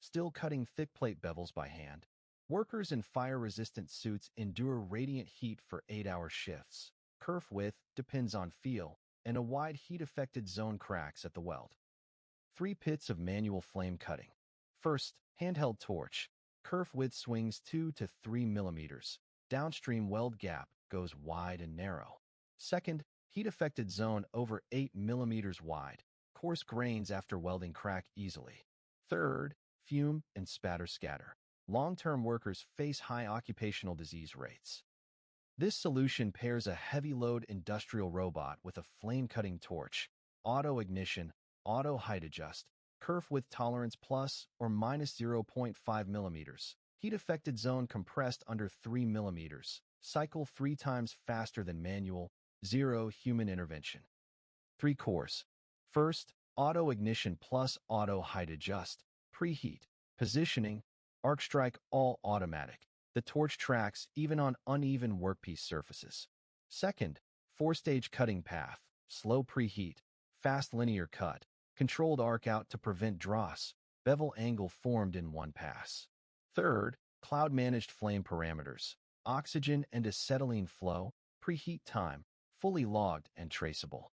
Still cutting thick plate bevels by hand. Workers in fire-resistant suits endure radiant heat for 8-hour shifts. Kerf width depends on feel, and a wide heat-affected zone cracks at the weld. 3 pits of manual flame cutting. First, handheld torch. Kerf width swings 2 to 3 millimeters. Downstream weld gap goes wide and narrow. Second, heat-affected zone over 8 millimeters wide. Coarse grains after welding crack easily. Third, fume and spatter scatter. Long-term workers face high occupational disease rates. This solution pairs a heavy-load industrial robot with a flame-cutting torch, auto-ignition, auto-height adjust, kerf width tolerance plus or minus 0.5 millimeters, heat-affected zone compressed under 3 millimeters, cycle 3 times faster than manual, 0 human intervention. 3 cores. First, auto-ignition plus auto-height adjust, preheat, positioning, arc strike all automatic. The torch tracks even on uneven workpiece surfaces. Second, 4-stage cutting path, slow preheat, fast linear cut, controlled arc out to prevent dross, bevel angle formed in one pass. Third, cloud-managed flame parameters, oxygen and acetylene flow, preheat time, fully logged and traceable.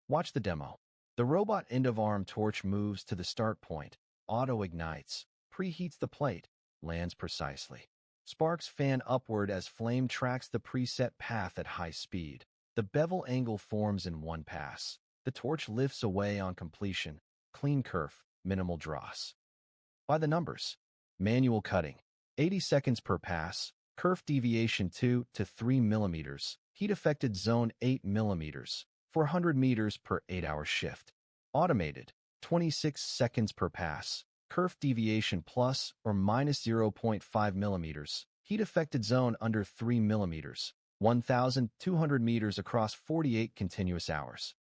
Watch the demo. The robot end-of-arm torch moves to the start point, auto-ignites, preheats the plate, lands precisely. Sparks fan upward as flame tracks the preset path at high speed. The bevel angle forms in one pass. The torch lifts away on completion. Clean kerf, minimal dross. By the numbers. Manual cutting. 80 seconds per pass. Kerf deviation 2 to 3 millimeters. Heat-affected zone 8 millimeters. 400 meters per 8-hour shift. Automated. 26 seconds per pass. Kerf deviation plus or minus 0.5 millimeters. Heat-affected zone under 3 millimeters. 1,200 meters across 48 continuous hours.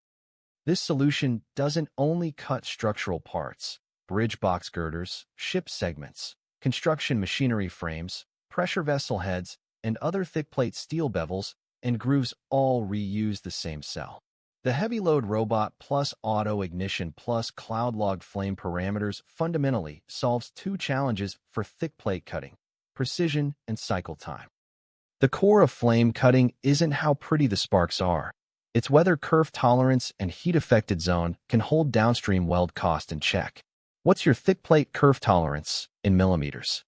This solution doesn't only cut structural parts, bridge box girders, ship segments, construction machinery frames, pressure vessel heads, and other thick-plate steel bevels and grooves all reuse the same cell. The heavy-load robot plus auto-ignition plus cloud-logged flame parameters fundamentally solves 2 challenges for thick plate cutting: precision and cycle time. The core of flame cutting isn't how pretty the sparks are. It's whether kerf tolerance and heat-affected zone can hold downstream weld cost in check. What's your thick plate kerf tolerance in millimeters?